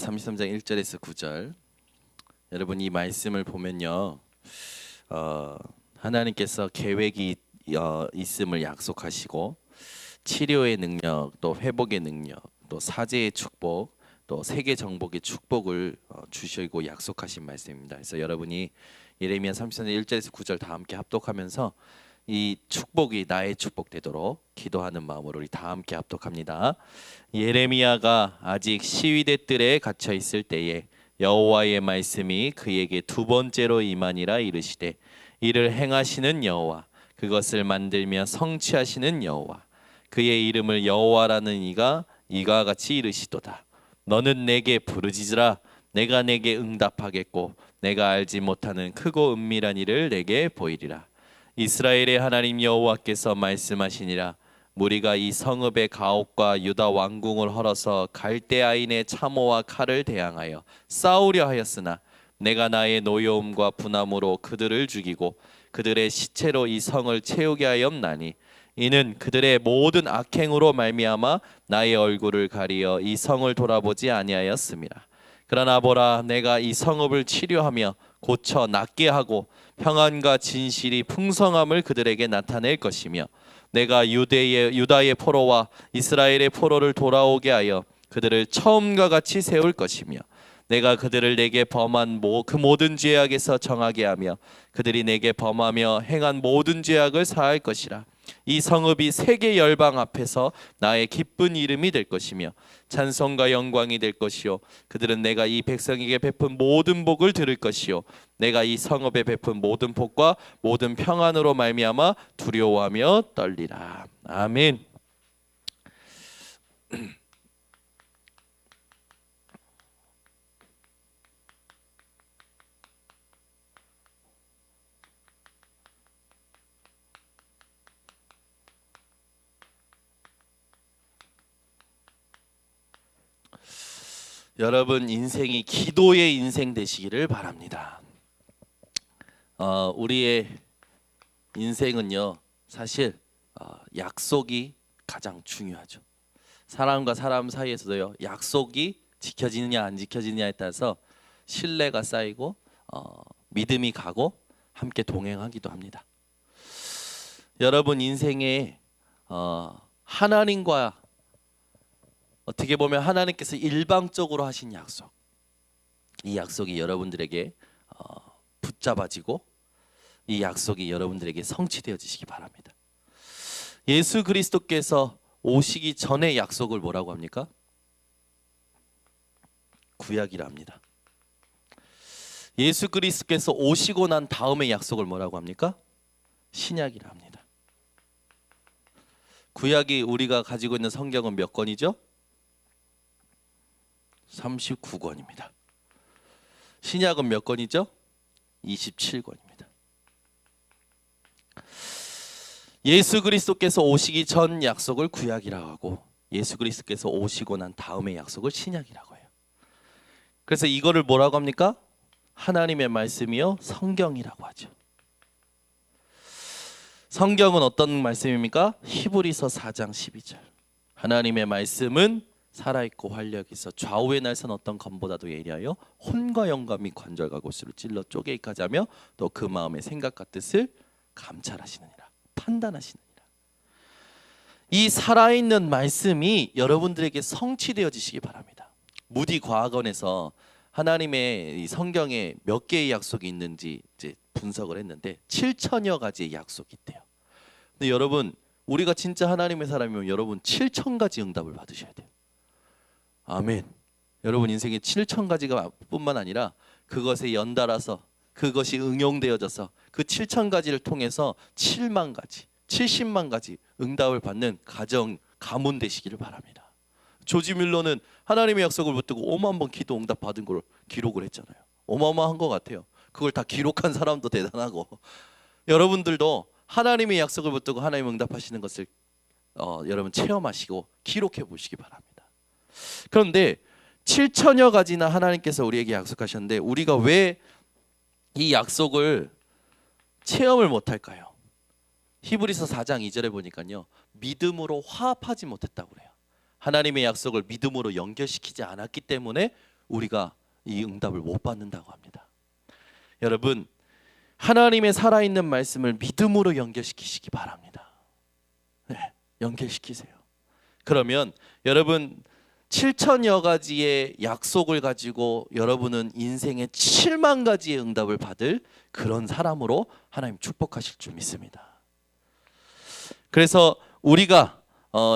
33장 1절에서 9절. 여러분 이 말씀을 보면요, 하나님께서 계획이 있음을 약속하시고 치료의 능력, 또 회복의 능력, 또 사제의 축복, 또 세계 정복의 축복을 주시고 약속하신 말씀입니다. 그래서 여러분이 예레미야 33장 1절에서 9절 다 함께 합독하면서 이 축복이 나의 축복 되도록 기도하는 마음으로 우리 다 함께 합독합니다. 예레미야가 아직 시위대 뜰에 갇혀 있을 때에 여호와의 말씀이 그에게 두 번째로 임하니라. 이르시되 이를 행하시는 여호와, 그것을 만들며 성취하시는 여호와, 그의 이름을 여호와라는 이가 이와 같이 이르시도다. 너는 내게 부르짖으라. 내가 내게 응답하겠고 내가 알지 못하는 크고 은밀한 일을 내게 보이리라. 이스라엘의 하나님 여호와께서 말씀하시니라. 무리가 이 성읍의 가옥과 유다 왕궁을 헐어서 갈대아인의 참호와 칼을 대항하여 싸우려 하였으나 내가 나의 노여움과 분함으로 그들을 죽이고 그들의 시체로 이 성을 채우게 하였나니 이는 그들의 모든 악행으로 말미암아 나의 얼굴을 가리어 이 성을 돌아보지 아니하였음이라. 그러나 보라, 내가 이 성읍을 치료하며 고쳐 낫게 하고 평안과 진실이 풍성함을 그들에게 나타낼 것이며 내가 유다의 포로와 이스라엘의 포로를 돌아오게 하여 그들을 처음과 같이 세울 것이며 내가 그들을 내게 범한 그 모든 죄악에서 정하게 하며 그들이 내게 범하며 행한 모든 죄악을 사할 것이라. 이 성읍이 세계 열방 앞에서 나의 기쁜 이름이 될 것이며 찬송과 영광이 될 것이요 그들은 내가 이 백성에게 베푼 모든 복을 들을 것이요 내가 이 성읍에 베푼 모든 복과 모든 평안으로 말미암아 두려워하며 떨리라. 아멘. 여러분 인생이 기도의 인생 되시기를 바랍니다. 우리의 인생은요 사실 약속이 가장 중요하죠. 사람과 사람 사이에서도요 약속이 지켜지느냐 안 지켜지느냐에 따라서 신뢰가 쌓이고 믿음이 가고 함께 동행하기도 합니다. 여러분 인생에 하나님과 어떻게 보면 하나님께서 일방적으로 하신 약속, 이 약속이 여러분들에게 붙잡아지고 이 약속이 여러분들에게 성취되어지시기 바랍니다. 예수 그리스도께서 오시기 전에 약속을 뭐라고 합니까? 구약이라 합니다. 예수 그리스도께서 오시고 난 다음에 약속을 뭐라고 합니까? 신약이라 합니다. 구약이 우리가 가지고 있는 성경은 몇 권이죠? 39권입니다. 신약은 몇 권이죠? 27권입니다. 예수 그리스도께서 오시기 전 약속을 구약이라고 하고 예수 그리스도께서 오시고 난 다음의 약속을 신약이라고 해요. 그래서 이거를 뭐라고 합니까? 하나님의 말씀이요 성경이라고 하죠. 성경은 어떤 말씀입니까? 히브리서 4장 12절. 하나님의 말씀은 살아있고 활력이 있어 좌우의 날선 어떤 검보다도 예리하여 혼과 영감이 관절과 골수를 찔러 쪼개기까지 하며 또 그 마음의 생각과 뜻을 감찰하시느니라. 판단하시느니라. 이 살아있는 말씀이 여러분들에게 성취되어지시기 바랍니다. 무디 과학원에서 하나님의 이 성경에 몇 개의 약속이 있는지 이제 분석을 했는데 7천여 가지의 약속이 있대요. 근데 여러분 우리가 진짜 하나님의 사람이면 여러분 7천 가지 응답을 받으셔야 돼요. 아멘. 여러분 인생에 7천 가지가 뿐만 아니라 그것에 연달아서 그것이 응용되어져서 그 7천 가지를 통해서 7만 가지, 70만 가지 응답을 받는 가문 되시기를 바랍니다. 조지 뮬러는 하나님의 약속을 붙들고 5만 번 기도 응답 받은 걸 기록을 했잖아요. 어마어마한 것 같아요. 그걸 다 기록한 사람도 대단하고 여러분들도 하나님의 약속을 붙들고 하나님 응답하시는 것을 여러분 체험하시고 기록해 보시기 바랍니다. 그런데 7천여 가지나 하나님께서 우리에게 약속하셨는데 우리가 왜 이 약속을 체험을 못할까요? 히브리서 4장 2절에 보니까요 믿음으로 화합하지 못했다고 그래요. 하나님의 약속을 믿음으로 연결시키지 않았기 때문에 우리가 이 응답을 못 받는다고 합니다. 여러분, 하나님의 살아있는 말씀을 믿음으로 연결시키시기 바랍니다. 네, 연결시키세요. 그러면 여러분 7천여 가지의 약속을 가지고 여러분은 인생의 7만 가지의 응답을 받을 그런 사람으로 하나님 축복하실 줄 믿습니다. 그래서 우리가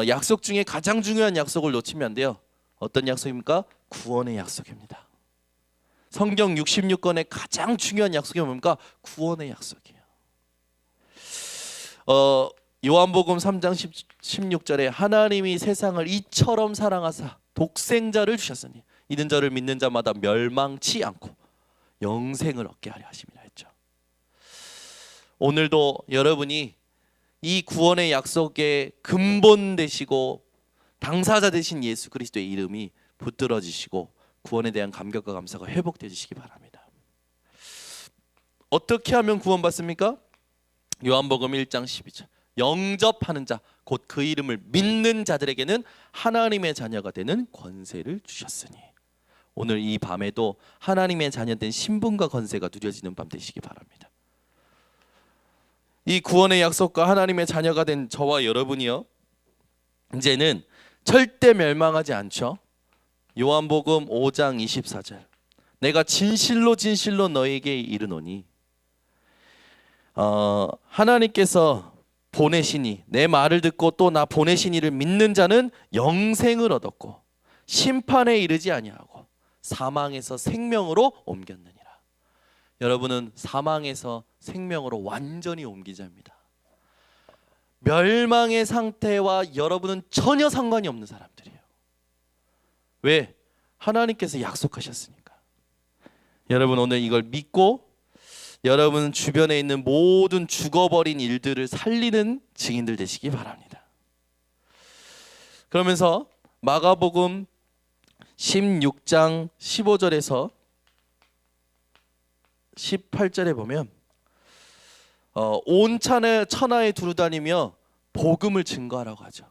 약속 중에 가장 중요한 약속을 놓치면 안 돼요. 어떤 약속입니까? 구원의 약속입니다. 성경 66권의 가장 중요한 약속이 뭡니까? 구원의 약속이에요. 요한복음 3장 16절에 하나님이 세상을 이처럼 사랑하사 독생자를 주셨으니 이는 저를 믿는 자마다 멸망치 않고 영생을 얻게 하려 하심이라 했죠. 오늘도 여러분이 이 구원의 약속의 근본 되시고 당사자 되신 예수 그리스도의 이름이 붙들어지시고 구원에 대한 감격과 감사가 회복되시기 바랍니다. 어떻게 하면 구원받습니까? 요한복음 1장 12절 영접하는 자 곧 그 이름을 믿는 자들에게는 하나님의 자녀가 되는 권세를 주셨으니 오늘 이 밤에도 하나님의 자녀된 신분과 권세가 누려지는 밤 되시기 바랍니다. 이 구원의 약속과 하나님의 자녀가 된 저와 여러분이요 이제는 절대 멸망하지 않죠. 요한복음 5장 24절 내가 진실로 진실로 너에게 이르노니 하나님께서 보내시니 내 말을 듣고 또 나 보내시니를 믿는 자는 영생을 얻었고 심판에 이르지 아니하고 사망에서 생명으로 옮겼느니라. 여러분은 사망에서 생명으로 완전히 옮긴 자입니다. 멸망의 상태와 여러분은 전혀 상관이 없는 사람들이에요. 왜? 하나님께서 약속하셨으니까. 여러분 오늘 이걸 믿고 여러분 주변에 있는 모든 죽어버린 일들을 살리는 증인들 되시기 바랍니다. 그러면서 마가복음 16장 15절에서 18절에 보면 온 천하에 두루다니며 복음을 증거하라고 하죠.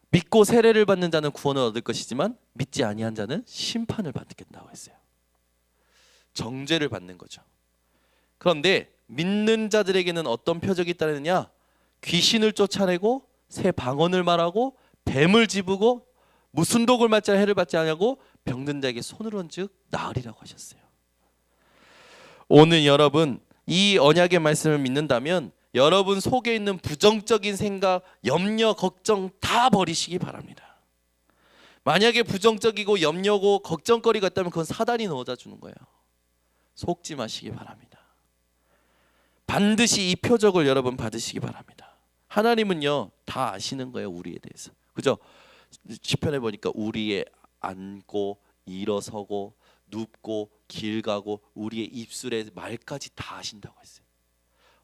믿고 세례를 받는 자는 구원을 얻을 것이지만 믿지 아니한 자는 심판을 받겠다고 했어요. 정죄를 받는 거죠. 그런데 믿는 자들에게는 어떤 표적이 있다느냐? 귀신을 쫓아내고 새 방언을 말하고 뱀을 집으고 무슨 독을 맞지 해를 받지 않냐고 병든 자에게 손을 얹즉 나으리라고 하셨어요. 오늘 여러분 이 언약의 말씀을 믿는다면 여러분 속에 있는 부정적인 생각, 염려, 걱정 다 버리시기 바랍니다. 만약에 부정적이고 염려고 걱정거리가 있다면 그건 사단이 넣어다 주는 거예요. 속지 마시기 바랍니다. 반드시 이 표적을 여러분 받으시기 바랍니다. 하나님은요 다 아시는 거예요. 우리에 대해서. 그죠? 시편에 보니까 우리의 앉고 일어서고 눕고 길 가고 우리의 입술의 말까지 다 아신다고 했어요.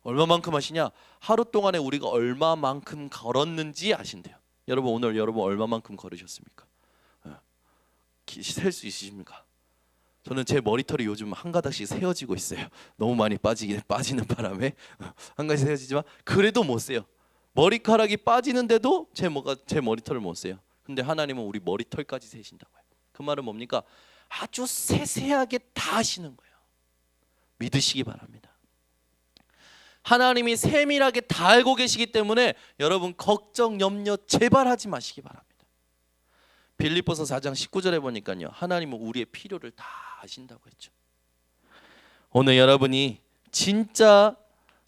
얼마만큼 아시냐? 하루 동안에 우리가 얼마만큼 걸었는지 아신대요. 여러분 오늘 여러분 얼마만큼 걸으셨습니까? 셀 수 있으십니까? 저는 제 머리털이 요즘 한 가닥씩 세어지고 있어요. 너무 많이 빠지는 바람에 한 가지 세어지지만 그래도 못 세요. 머리카락이 빠지는데도 제 머리털을 못 세요. 근데 하나님은 우리 머리털까지 세신다고요. 그 말은 뭡니까? 아주 세세하게 다 하시는 거예요. 믿으시기 바랍니다. 하나님이 세밀하게 다 알고 계시기 때문에 여러분 걱정, 염려 제발 하지 마시기 바랍니다. 빌립보서 4장 19절에 보니까요. 하나님은 우리의 필요를 다 아신다고 했죠. 오늘 여러분이 진짜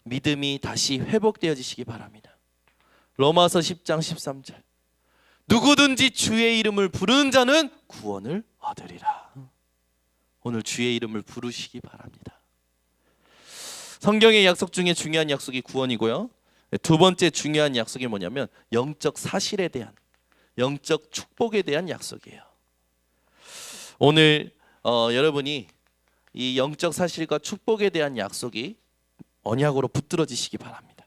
믿음이 다시 회복되어지시기 바랍니다. 로마서 10장 13절 누구든지 주의 이름을 부르는 자는 구원을 얻으리라. 오늘 주의 이름을 부르시기 바랍니다. 성경의 약속 중에 중요한 약속이 구원이고요. 두 번째 중요한 약속이 뭐냐면 영적 사실에 대한 영적 축복에 대한 약속이에요. 오늘 여러분이 이 영적 사실과 축복에 대한 약속이 언약으로 붙들어지시기 바랍니다.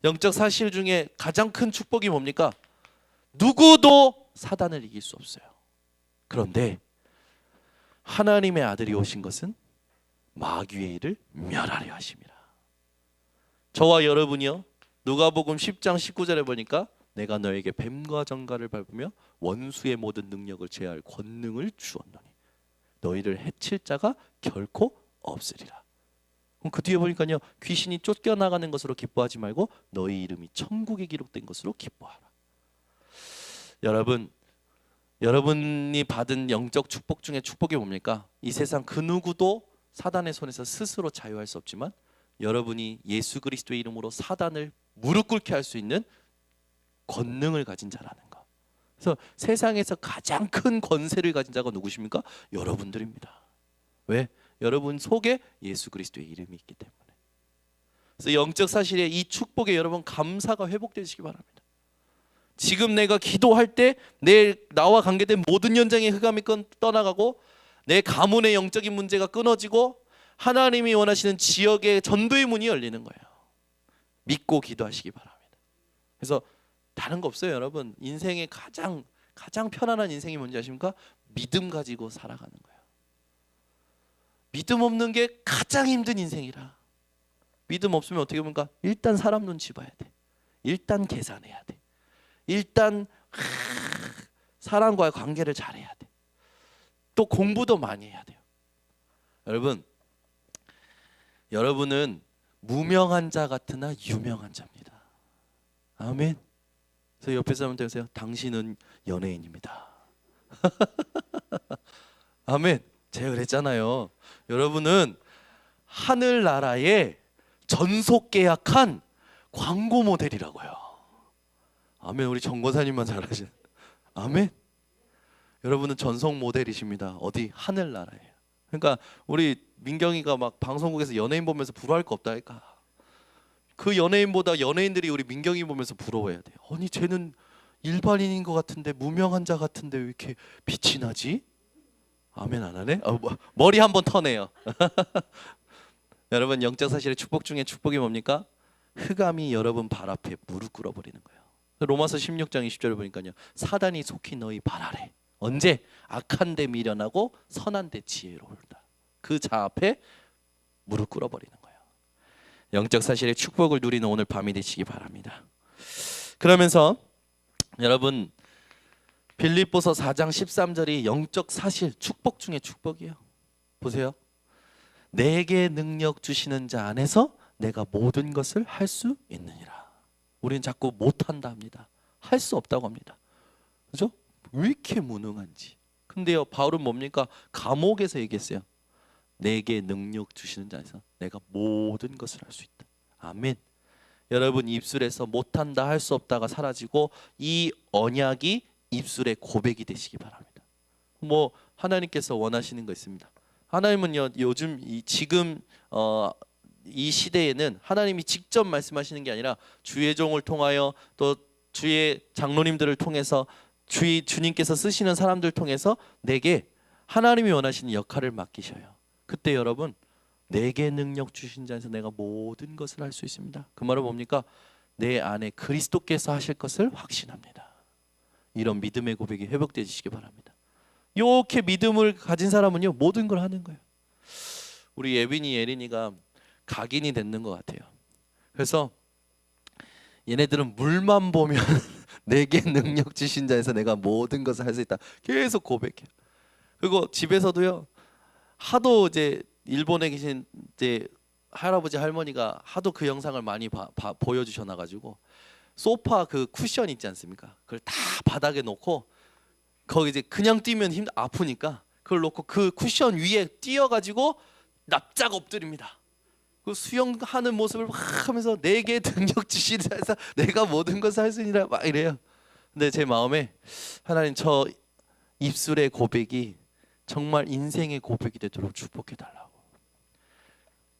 영적 사실 중에 가장 큰 축복이 뭡니까? 누구도 사단을 이길 수 없어요. 그런데 하나님의 아들이 오신 것은 마귀의 일을 멸하려 하심이라. 저와 여러분이요 누가복음 10장 19절에 보니까 내가 너에게 뱀과 정갈을 밟으며 원수의 모든 능력을 제할 권능을 주었노니 너희를 해칠 자가 결코 없으리라. 그럼 그 뒤에 보니까요, 귀신이 쫓겨나가는 것으로 기뻐하지 말고 너희 이름이 천국에 기록된 것으로 기뻐하라. 여러분이 받은 영적 축복 중에 축복이 뭡니까? 이 세상 그 누구도 사단의 손에서 스스로 자유할 수 없지만 여러분이 예수 그리스도의 이름으로 사단을 무릎 꿇게 할 수 있는 권능을 가진 자라는 거. 그래서 세상에서 가장 큰 권세를 가진 자가 누구십니까? 여러분들입니다. 왜? 여러분 속에 예수 그리스도의 이름이 있기 때문에. 그래서 영적 사실에 이 축복에 여러분 감사가 회복되시기 바랍니다. 지금 내가 기도할 때 나와 관계된 모든 연장의 흑암이 떠나가고 내 가문의 영적인 문제가 끊어지고 하나님이 원하시는 지역의 전도의 문이 열리는 거예요. 믿고 기도하시기 바랍니다. 그래서 다른 거 없어요, 여러분. 인생의 가장 편안한 인생이 뭔지 아십니까? 믿음 가지고 살아가는 거예요. 믿음 없는 게 가장 힘든 인생이라. 믿음 없으면 어떻게 보니까 일단 사람 눈치 봐야 돼. 일단 계산해야 돼. 일단 사람과의 관계를 잘해야 돼. 또 공부도 많이 해야 돼요. 여러분은 무명한 자 같으나 유명한 자입니다. 아멘. 그래서 옆에 사람한테 보세요. 당신은 연예인입니다. 아멘. 제가 그랬잖아요. 여러분은 하늘나라에 전속 계약한 광고 모델이라고요. 아멘. 우리 정거사님만 잘하시네. 아멘. 여러분은 전속 모델이십니다. 어디? 하늘나라에. 그러니까 우리 민경이가 막 방송국에서 연예인 보면서 부러워할 거 없다니까. 그 연예인보다 연예인들이 우리 민경이 보면서 부러워해야 돼요. 아니 쟤는 일반인인 것 같은데 무명한 자 같은데 왜 이렇게 빛이 나지? 아멘 안 하네? 머리 한번 터네요. 여러분 영적 사실의 축복 중에 축복이 뭡니까? 흑암이 여러분 발 앞에 무릎 꿇어버리는 거예요. 로마서 16장 20절을 보니까요. 사단이 속히 너희 발 아래. 언제? 악한 데 미련하고 선한 데 지혜로울다. 그 자 앞에 무릎 꿇어버리는 거예요. 영적 사실의 축복을 누리는 오늘 밤이 되시기 바랍니다. 그러면서 여러분 빌립보서 4장 13절이 영적 사실 축복 중에 축복이에요. 보세요. 내게 능력 주시는 자 안에서 내가 모든 것을 할 수 있느니라. 우리는 자꾸 못한다 합니다. 할 수 없다고 합니다. 그죠? 왜 이렇게 무능한지. 근데요 바울은 뭡니까? 감옥에서 얘기했어요. 내게 능력 주시는 자 안에서 내가 모든 것을 할 수 있다. 아멘. 여러분 입술에서 못한다 할 수 없다가 사라지고 이 언약이 입술의 고백이 되시기 바랍니다. 뭐 하나님께서 원하시는 거 있습니다. 하나님은요 요즘 지금 이 시대에는 하나님이 직접 말씀하시는 게 아니라 주의 종을 통하여 또 주의 장로님들을 통해서 주님께서 쓰시는 사람들 통해서 내게 하나님이 원하시는 역할을 맡기셔요. 그때 여러분 내게 능력 주신 자에서 내가 모든 것을 할 수 있습니다. 그 말은 뭡니까? 내 안에 그리스도께서 하실 것을 확신합니다. 이런 믿음의 고백이 회복되시기 바랍니다. 이렇게 믿음을 가진 사람은요 모든 걸 하는 거예요. 우리 예빈이 예린이가 각인이 됐는 것 같아요. 그래서 얘네들은 물만 보면 내게 능력 주신 자에서 내가 모든 것을 할 수 있다. 계속 고백해요. 그리고 집에서도요. 하도 이제 일본에 계신 이제 할아버지 할머니가 하도 그 영상을 많이 보여주셔놔 가지고 소파 그 쿠션 있지 않습니까? 그걸 다 바닥에 놓고 거기 이제 그냥 뛰면 아프니까 그걸 놓고 그 쿠션 위에 뛰어가지고 납작 엎드립니다. 그 수영하는 모습을 막 하면서 내게 능력 주시는 자에서 내가 모든 것을 할 수 있느라 막 이래요. 근데 제 마음에 하나님 저 입술의 고백이 정말 인생의 고백이 되도록 축복해 달라고.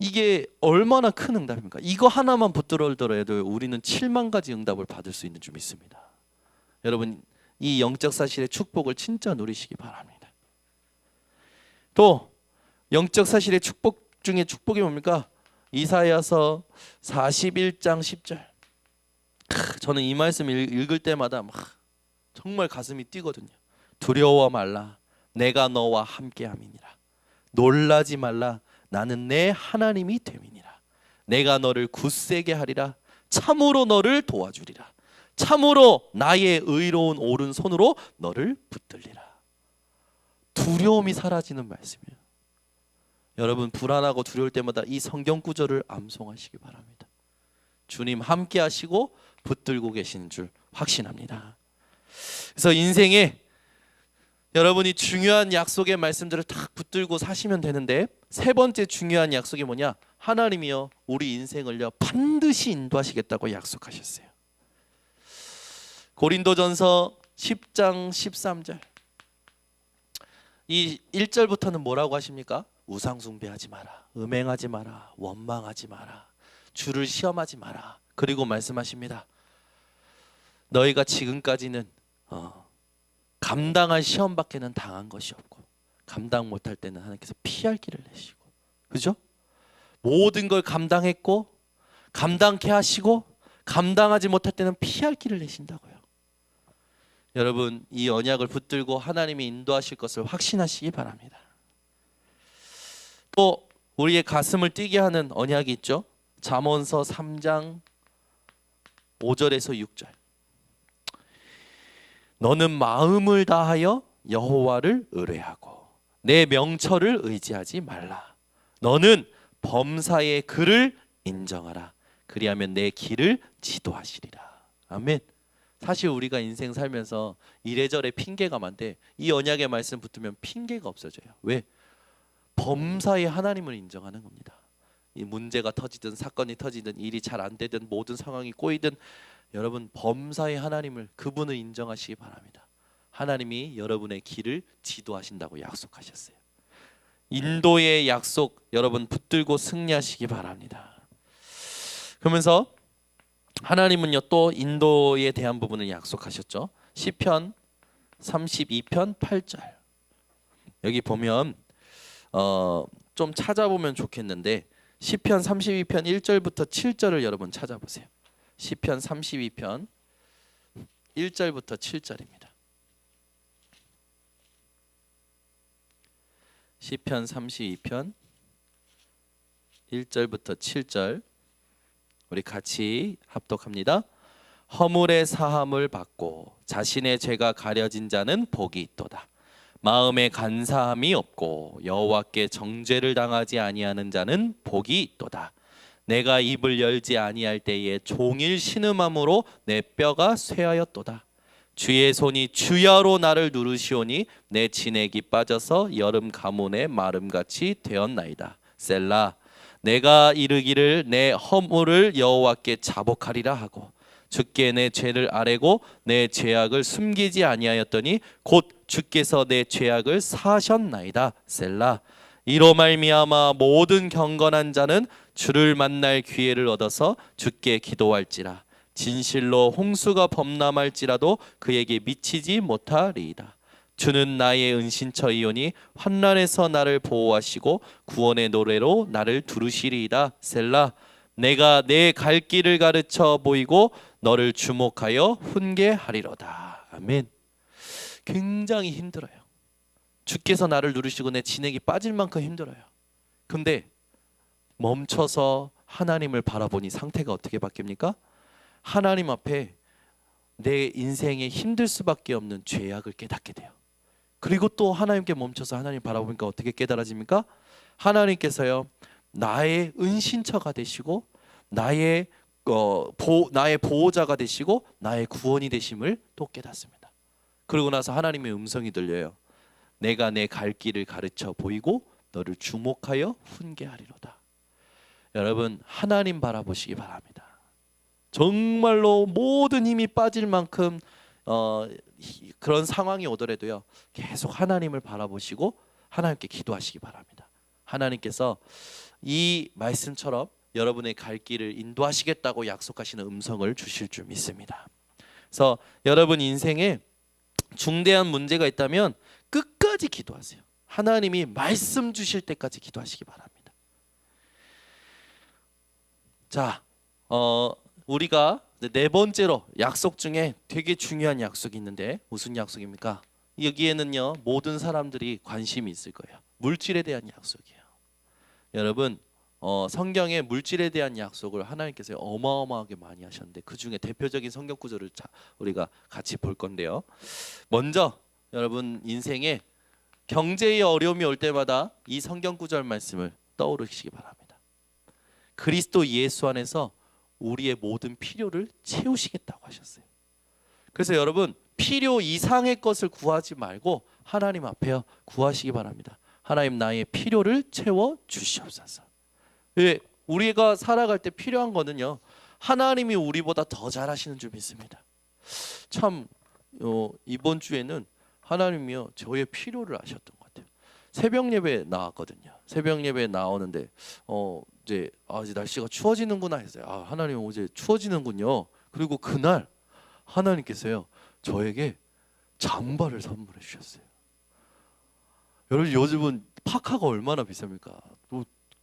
이게 얼마나 큰 응답입니까? 이거 하나만 붙들어더라도 우리는 7만 가지 응답을 받을 수 있는 줄 믿습니다. 여러분 이 영적 사실의 축복을 진짜 누리시기 바랍니다. 또 영적 사실의 축복 중에 축복이 뭡니까? 이사야서 41장 10절. 저는 이 말씀 읽을 때마다 막 정말 가슴이 뛰거든요. 두려워 말라. 내가 너와 함께함이니라. 놀라지 말라. 나는 내 하나님이 됨이니라. 내가 너를 굳세게 하리라. 참으로 너를 도와주리라. 참으로 나의 의로운 오른손으로 너를 붙들리라. 두려움이 사라지는 말씀이에요. 여러분 불안하고 두려울 때마다 이 성경 구절을 암송하시기 바랍니다. 주님 함께 하시고 붙들고 계시는 줄 확신합니다. 그래서 인생에 여러분이 중요한 약속의 말씀들을 딱 붙들고 사시면 되는데, 세 번째 중요한 약속이 뭐냐? 하나님이요 우리 인생을요 반드시 인도하시겠다고 약속하셨어요. 고린도전서 10장 13절 이 1절부터는 뭐라고 하십니까? 우상 숭배하지 마라, 음행하지 마라, 원망하지 마라, 주를 시험하지 마라. 그리고 말씀하십니다. 너희가 지금까지는 감당할 시험밖에는 당한 것이 없고, 감당 못할 때는 하나님께서 피할 길을 내시고, 그죠? 모든 걸 감당했고 감당케 하시고, 감당하지 못할 때는 피할 길을 내신다고요. 여러분 이 언약을 붙들고 하나님이 인도하실 것을 확신하시기 바랍니다. 또 우리의 가슴을 뛰게 하는 언약이 있죠. 잠언서 3장 5절에서 6절. 너는 마음을 다하여 여호와를 의뢰하고 내 명철을 의지하지 말라. 너는 범사의 그를 인정하라. 그리하면 내 길을 지도하시리라. 아멘. 사실 우리가 인생 살면서 이래저래 핑계가 많은데 이 언약의 말씀 붙으면 핑계가 없어져요. 왜? 범사의 하나님을 인정하는 겁니다. 이 문제가 터지든 사건이 터지든 일이 잘 안 되든 모든 상황이 꼬이든 여러분 범사의 하나님을, 그분을 인정하시기 바랍니다. 하나님이 여러분의 길을 지도하신다고 약속하셨어요. 인도의 약속 여러분 붙들고 승리하시기 바랍니다. 그러면서 하나님은요 또 인도에 대한 부분을 약속하셨죠. 시편 32편 8절 여기 보면 좀 찾아보면 좋겠는데, 시편 32편 1절부터 7절을 여러분 찾아보세요. 시편 32편 1절부터 7절입니다. 시편 32편 1절부터 7절 우리 같이 합독합니다. 허물의 사함을 받고 자신의 죄가 가려진 자는 복이 있도다. 마음에 간사함이 없고 여호와께 정죄를 당하지 아니하는 자는 복이 있도다. 내가 입을 열지 아니할 때에 종일 신음함으로 내 뼈가 쇠하였도다. 주의 손이 주야로 나를 누르시오니 내 진액이 빠져서 여름 가뭄의 마름같이 되었나이다. 셀라. 내가 이르기를 내 허물을 여호와께 자복하리라 하고 주께 내 죄를 아뢰고 내 죄악을 숨기지 아니하였더니 곧 주께서 내 죄악을 사하셨나이다. 셀라. 이로 말미암아 모든 경건한 자는 주를 만날 기회를 얻어서 주께 기도할지라. 진실로 홍수가 범람할지라도 그에게 미치지 못하리이다. 주는 나의 은신처이오니 환난에서 나를 보호하시고 구원의 노래로 나를 두르시리이다. 셀라. 내가 내 갈 길을 가르쳐 보이고 너를 주목하여 훈계하리로다. 아멘. 굉장히 힘들어요. 주께서 나를 누르시고 내 진액이 빠질 만큼 힘들어요. 근데 멈춰서 하나님을 바라보니 상태가 어떻게 바뀝니까? 하나님 앞에 내 인생에 힘들 수밖에 없는 죄악을 깨닫게 돼요. 그리고 또 하나님께 멈춰서 하나님 바라보니까 어떻게 깨달아집니까? 하나님께서요 나의 은신처가 되시고 나의 보호자가 되시고 나의 구원이 되심을 또 깨닫습니다. 그러고 나서 하나님의 음성이 들려요. 내가 내 갈 길을 가르쳐 보이고 너를 주목하여 훈계하리로다. 여러분 하나님 바라보시기 바랍니다. 정말로 모든 힘이 빠질 만큼 그런 상황이 오더라도요 계속 하나님을 바라보시고 하나님께 기도하시기 바랍니다. 하나님께서 이 말씀처럼 여러분의 갈 길을 인도하시겠다고 약속하시는 음성을 주실 줄 믿습니다. 그래서 여러분 인생에 중대한 문제가 있다면 끝까지 기도하세요. 하나님이 말씀 주실 때까지 기도하시기 바랍니다. 자, 우리가 네 번째로 약속 중에 되게 중요한 약속이 있는데 무슨 약속입니까? 여기에는요 모든 사람들이 관심이 있을 거예요. 물질에 대한 약속이에요. 여러분 성경에 물질에 대한 약속을 하나님께서 어마어마하게 많이 하셨는데 그 중에 대표적인 성경 구절을 우리가 같이 볼 건데요. 먼저 여러분 인생에 경제의 어려움이 올 때마다 이 성경 구절 말씀을 떠오르시기 바랍니다. 그리스도 예수 안에서 우리의 모든 필요를 채우시겠다고 하셨어요. 그래서 여러분 필요 이상의 것을 구하지 말고 하나님 앞에 구하시기 바랍니다. 하나님 나의 필요를 채워 주시옵소서. 예, 우리가 살아갈 때 필요한 거는요, 하나님이 우리보다 더 잘하시는 줄 믿습니다. 참 이번 주에는 하나님이요 저의 필요를 아셨던 것 같아요. 새벽 예배 나왔거든요. 새벽 예배 나오는데 이제 날씨가 추워지는구나 했어요. 하나님 어제 추워지는군요. 그리고 그날 하나님께서요 저에게 잠바를 선물해 주셨어요. 여러분 요즘은 파카가 얼마나 비쌉니까?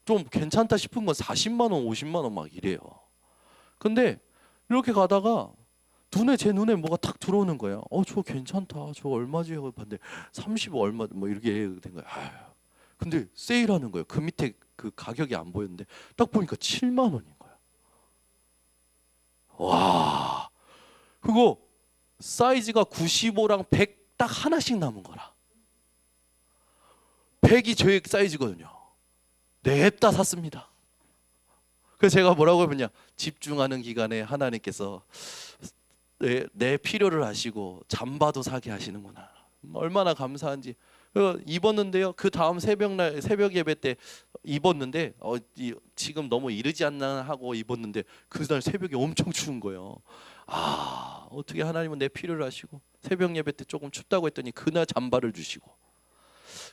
좀 괜찮다 싶은 건 40만 원, 50만 원 막 이래요. 근데 이렇게 가다가 제 눈에 뭐가 탁 들어오는 거예요. 저거 괜찮다. 저거 얼마지? 하고 봤는데 30 얼마 뭐 이렇게 된 거예요. 근데 세일하는 거예요. 그 밑에 그 가격이 안 보였는데 딱 보니까 7만 원인 거야. 와. 그거 사이즈가 95랑 100 딱 하나씩 남은 거라. 100이 제 사이즈거든요. 냅다 샀습니다. 그래서 제가 뭐라고 하면요, 집중하는 기간에 하나님께서 내 필요를 아시고 잠바도 사게 하시는구나. 얼마나 감사한지. 입었는데요. 그 다음 새벽 예배 때 입었는데 지금 너무 이르지 않나 하고 입었는데 그날 새벽에 엄청 추운 거예요. 어떻게 하나님은 내 필요를 아시고 새벽 예배 때 조금 춥다고 했더니 그날 잠바를 주시고.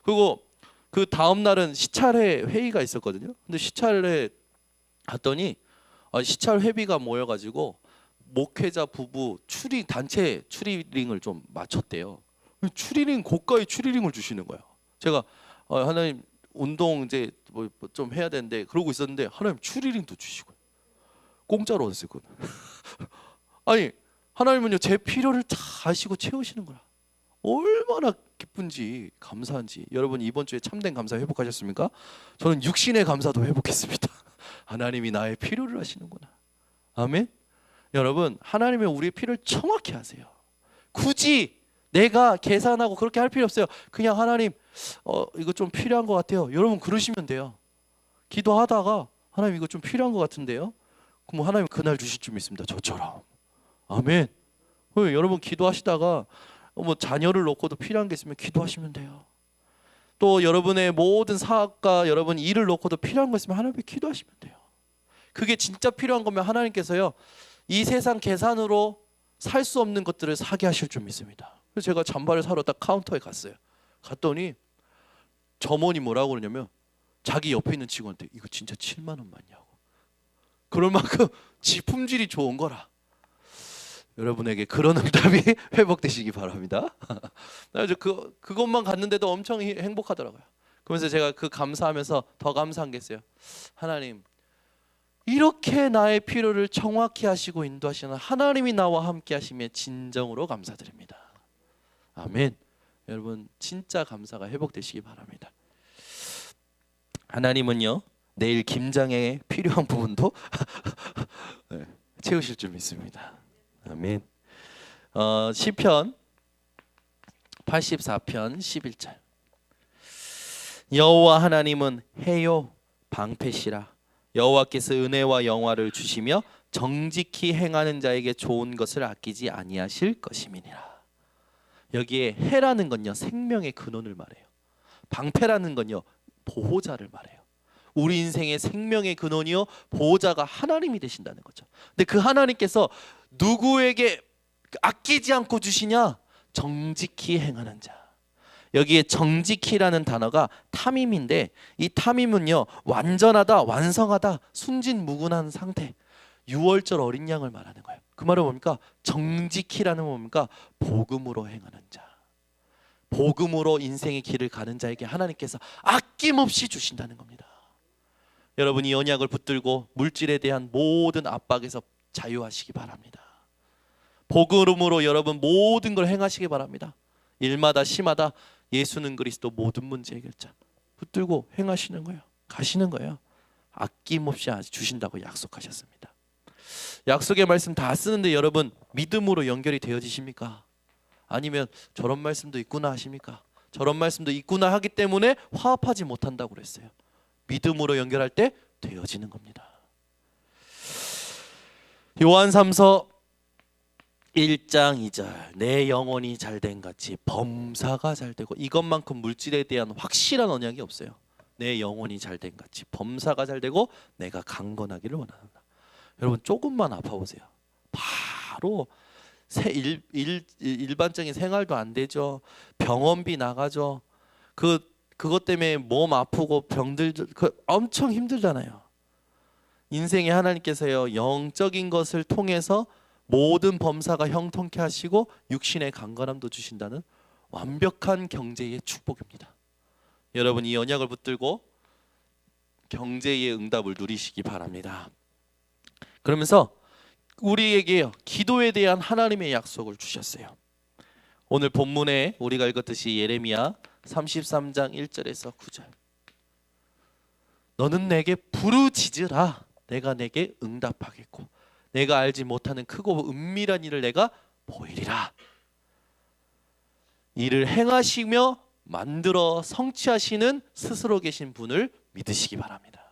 그리고 그 다음 날은 시찰회 회의가 있었거든요. 근데 시찰회 갔더니 시찰 회비가 모여가지고 목회자 부부 단체 추리링을 좀 맞췄대요. 추리링 고가의 추리링을 주시는 거예요. 제가 하나님 운동 이제 뭐 좀 해야 되는데 그러고 있었는데 하나님 추리링도 주시고 공짜로 얻었어요. 아니 하나님은요 제 필요를 다 아시고 채우시는 거야. 얼마나 기쁜지 감사한지. 여러분 이번 주에 참된 감사 회복하셨습니까? 저는 육신의 감사도 회복했습니다. 하나님이 나의 필요를 아시는구나. 아멘. 여러분 하나님은 우리의 필요를 정확히 아세요. 굳이 내가 계산하고 그렇게 할 필요 없어요. 그냥 하나님 이거 좀 필요한 것 같아요. 여러분 그러시면 돼요. 기도하다가 하나님 이거 좀 필요한 것 같은데요. 그럼 하나님 그날 주실 줄 믿습니다. 저처럼. 아멘. 여러분 기도하시다가 뭐 자녀를 놓고도 필요한 게 있으면 기도하시면 돼요. 또 여러분의 모든 사업과 여러분 일을 놓고도 필요한 거 있으면 하나님께 기도하시면 돼요. 그게 진짜 필요한 거면 하나님께서요 이 세상 계산으로 살 수 없는 것들을 사게 하실 줄 믿습니다. 그래서 제가 잠바를 사러 딱 카운터에 갔어요. 갔더니 점원이 뭐라고 그러냐면 자기 옆에 있는 직원한테 이거 진짜 7만 원 맞냐고. 그럴 만큼 품질이 좋은 거라. 여러분에게 그런 응답이 회복되시기 바랍니다. 그것만 갔는데도 엄청 행복하더라고요. 그러면서 제가 그 감사하면서 더 감사한 게 있어요. 하나님 이렇게 나의 필요를 정확히 하시고 인도하시는 하나님이 나와 함께 하시면 진정으로 감사드립니다. 아멘. 여러분 진짜 감사가 회복되시기 바랍니다. 하나님은요 내일 김장에 필요한 부분도 채우실 줄 믿습니다. 아멘. 시편 84편 11절. 여호와 하나님은 해요 방패시라. 여호와께서 은혜와 영화를 주시며 정직히 행하는 자에게 좋은 것을 아끼지 아니하실 것임이니라. 여기에 해라는 건요 생명의 근원을 말해요. 방패라는 건요 보호자를 말해요. 우리 인생의 생명의 근원이요 보호자가 하나님이 되신다는 거죠. 근데 그 하나님께서 누구에게 아끼지 않고 주시냐? 정직히 행하는 자. 여기에 정직히라는 단어가 탐임인데 이 탐임은요 완전하다, 완성하다, 순진무구한 상태. 6월절 어린 양을 말하는 거예요. 그 말은 뭡니까? 정직히라는 뭡니까? 복음으로 행하는 자. 복음으로 인생의 길을 가는 자에게 하나님께서 아낌없이 주신다는 겁니다. 여러분이 언약을 붙들고 물질에 대한 모든 압박에서 자유하시기 바랍니다. 복음으로 여러분 모든 걸 행하시기 바랍니다. 일마다 시마다 예수는 그리스도 모든 문제 해결자 붙들고 행하시는 거예요. 가시는 거예요. 아낌없이 주신다고 약속하셨습니다. 약속의 말씀 다 쓰는데 여러분 믿음으로 연결이 되어지십니까? 아니면 저런 말씀도 있구나 하십니까? 저런 말씀도 있구나 하기 때문에 화합하지 못한다고 그랬어요. 믿음으로 연결할 때 되어지는 겁니다. 요한 3서 1장 2절 내 영혼이 잘된 같이 범사가 잘되고, 이것만큼 물질에 대한 확실한 언약이 없어요. 내 영혼이 잘된 같이 범사가 잘되고 내가 강건하기를 원한다. 여러분 조금만 아파보세요. 바로 일반적인 생활도 안 되죠. 병원비 나가죠. 그것 때문에 몸 아프고 병들 엄청 힘들잖아요. 인생에 하나님께서요 영적인 것을 통해서 모든 범사가 형통케 하시고 육신의 강건함도 주신다는 완벽한 경제의 축복입니다. 여러분 이 언약을 붙들고 경제의 응답을 누리시기 바랍니다. 그러면서 우리에게 기도에 대한 하나님의 약속을 주셨어요. 오늘 본문에 우리가 읽었듯이 예레미야 33장 1절에서 9절 너는 내게 부르짖으라 내가 내게 응답하겠고 내가 알지 못하는 크고 은밀한 일을 내가 보이리라. 이를 행하시며 만들어 성취하시는 스스로 계신 분을 믿으시기 바랍니다.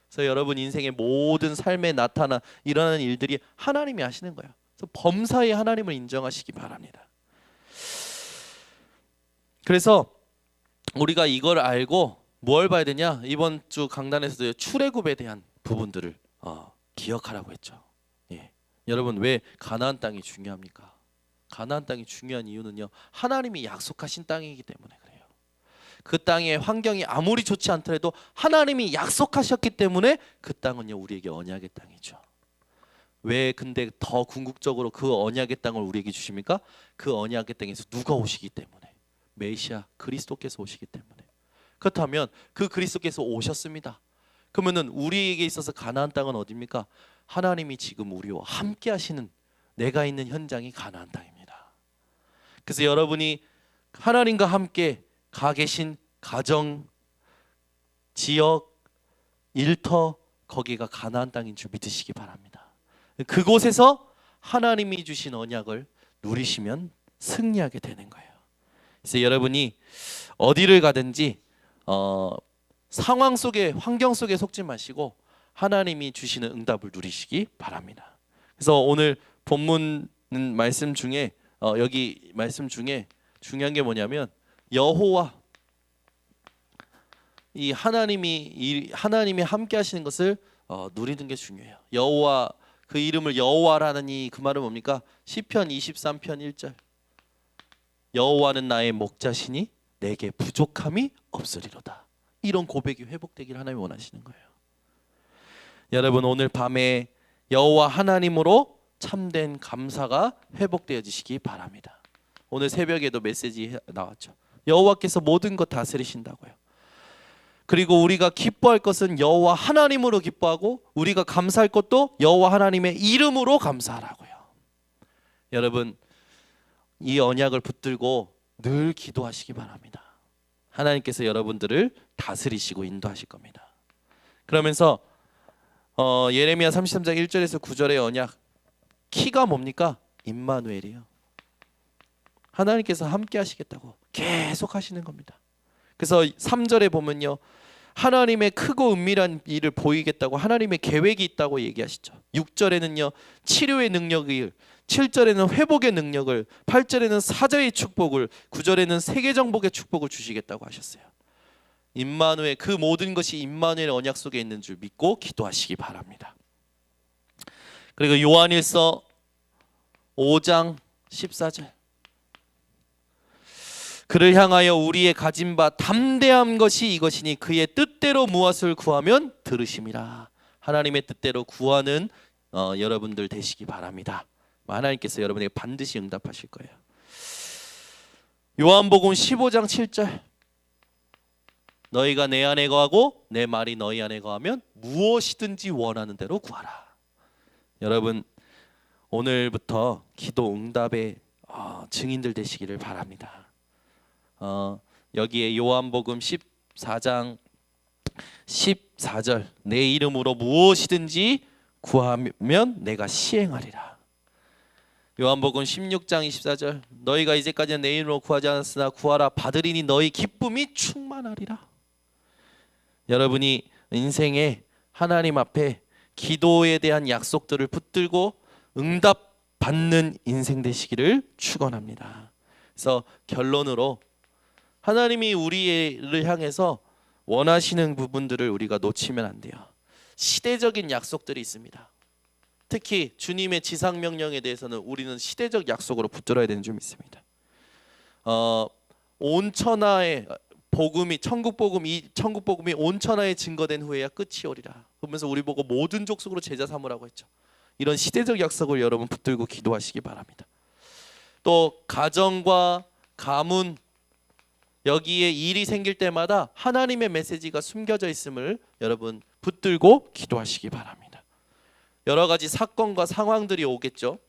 그래서 여러분 인생의 모든 삶에 나타나 일어나는 일들이 하나님이 하시는 거예요. 그래서 범사의 하나님을 인정하시기 바랍니다. 그래서 우리가 이걸 알고 뭘 봐야 되냐? 이번 주 강단에서도 출애굽에 대한 부분들을 기억하라고 했죠. 예. 여러분 왜 가나안 땅이 중요합니까? 가나안 땅이 중요한 이유는요, 하나님이 약속하신 땅이기 때문에 그래요. 그 땅의 환경이 아무리 좋지 않더라도 하나님이 약속하셨기 때문에 그 땅은요 우리에게 언약의 땅이죠. 왜 근데 더 궁극적으로 그 언약의 땅을 우리에게 주십니까? 그 언약의 땅에서 누가 오시기 때문에, 메시아 그리스도께서 오시기 때문에. 그렇다면 그 그리스도께서 오셨습니다. 그러면은 우리에게 있어서 가나안 땅은 어디입니까? 하나님이 지금 우리와 함께 하시는, 내가 있는 현장이 가나안 땅입니다. 그래서 여러분이 하나님과 함께 가 계신 가정, 지역, 일터, 거기가 가나안 땅인 줄 믿으시기 바랍니다. 그곳에서 하나님이 주신 언약을 누리시면 승리하게 되는 거예요. 그래서 여러분이 어디를 가든지 상황 속에, 환경 속에 속지 마시고 하나님이 주시는 응답을 누리시기 바랍니다. 그래서 오늘 본문 말씀 중에 여기 말씀 중에 중요한 게 뭐냐면 여호와, 이 하나님이 함께 하시는 것을 누리는 게 중요해요. 여호와, 그 이름을 여호와라는 그 말은 뭡니까? 시편 23편 1절 여호와는 나의 목자시니 내게 부족함이 없으리로다. 이런 고백이 회복되기를 하나님이 원하시는 거예요. 여러분 오늘 밤에 여호와 하나님으로 참된 감사가 회복되어지시기 바랍니다. 오늘 새벽에도 메시지 나왔죠. 여호와께서 모든 것 다스리신다고요. 그리고 우리가 기뻐할 것은 여호와 하나님으로 기뻐하고 우리가 감사할 것도 여호와 하나님의 이름으로 감사하라고요. 여러분 이 언약을 붙들고 늘 기도하시기 바랍니다. 하나님께서 여러분들을 다스리시고 인도하실 겁니다. 그러면서 예레미야 33장 1절에서 9절의 언약, 키가 뭡니까? 임마누엘이요. 하나님께서 함께 하시겠다고 계속 하시는 겁니다. 그래서 3절에 보면요, 하나님의 크고 은밀한 일을 보이겠다고 하나님의 계획이 있다고 얘기하시죠. 6절에는요 치료의 능력을, 7절에는 회복의 능력을, 8절에는 사자의 축복을, 9절에는 세계 정복의 축복을 주시겠다고 하셨어요. 임마누엘, 그 모든 것이 임마누엘 언약 속에 있는 줄 믿고 기도하시기 바랍니다. 그리고 요한일서 5장 14절 그를 향하여 우리의 가진 바 담대한 것이 이것이니 그의 뜻대로 무엇을 구하면 들으심이라. 하나님의 뜻대로 구하는 여러분들 되시기 바랍니다. 하나님께서 여러분에게 반드시 응답하실 거예요. 요한복음 15장 7절 너희가 내 안에 거하고 내 말이 너희 안에 거하면 무엇이든지 원하는 대로 구하라. 여러분 오늘부터 기도 응답의 증인들 되시기를 바랍니다. 여기에 요한복음 14장 14절 내 이름으로 무엇이든지 구하면 내가 시행하리라. 요한복음 16장 24절 너희가 이제까지는 내 이름으로 구하지 않았으나 구하라 받으리니 너희 기쁨이 충만하리라. 여러분이 인생에 하나님 앞에 기도에 대한 약속들을 붙들고 응답받는 인생 되시기를 축원합니다. 그래서 결론으로 하나님이 우리를 향해서 원하시는 부분들을 우리가 놓치면 안 돼요. 시대적인 약속들이 있습니다. 특히 주님의 지상명령에 대해서는 우리는 시대적 약속으로 붙들어야 되는 점 있습니다. 온 천하의 복음이 천국복음이 온 천하에 증거된 후에야 끝이 오리라. 그러면서 우리 보고 모든 족속으로 제자 삼으라고 했죠. 이런 시대적 약속을 여러분 붙들고 기도하시기 바랍니다. 또 가정과 가문 여기에 일이 생길 때마다 하나님의 메시지가 숨겨져 있음을 여러분 붙들고 기도하시기 바랍니다. 여러 가지 사건과 상황들이 오겠죠.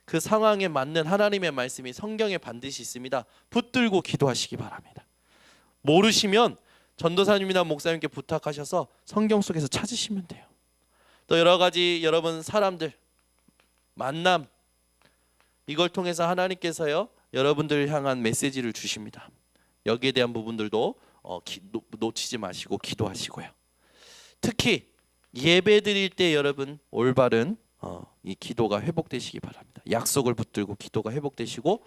그 상황에 맞는 하나님의 말씀이 성경에 반드시 있습니다. 붙들고 기도하시기 바랍니다. 모르시면 전도사님이나 목사님께 부탁하셔서 성경 속에서 찾으시면 돼요. 또 여러 가지 여러분 사람들 만남 이걸 통해서 하나님께서요 여러분들 향한 메시지를 주십니다. 여기에 대한 부분들도 놓치지 마시고 기도하시고요. 특히 예배 드릴 때 여러분 올바른 이 기도가 회복되시기 바랍니다. 약속을 붙들고 기도가 회복되시고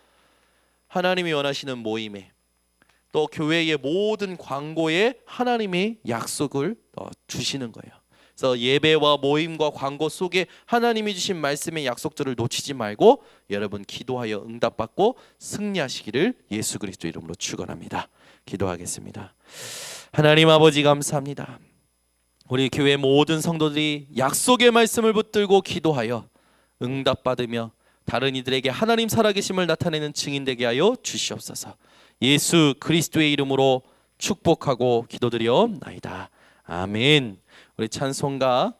하나님이 원하시는 모임에 또 교회의 모든 광고에 하나님이 약속을 주시는 거예요. 그래서 예배와 모임과 광고 속에 하나님이 주신 말씀의 약속들을 놓치지 말고 여러분 기도하여 응답받고 승리하시기를 예수 그리스도 이름으로 축원합니다. 기도하겠습니다. 하나님 아버지 감사합니다. 우리 교회 모든 성도들이 약속의 말씀을 붙들고 기도하여 응답받으며 다른 이들에게 하나님 살아계심을 나타내는 증인 되게 하여 주시옵소서. 예수 그리스도의 이름으로 축복하고 기도드리옵나이다. 아멘. 우리 찬송가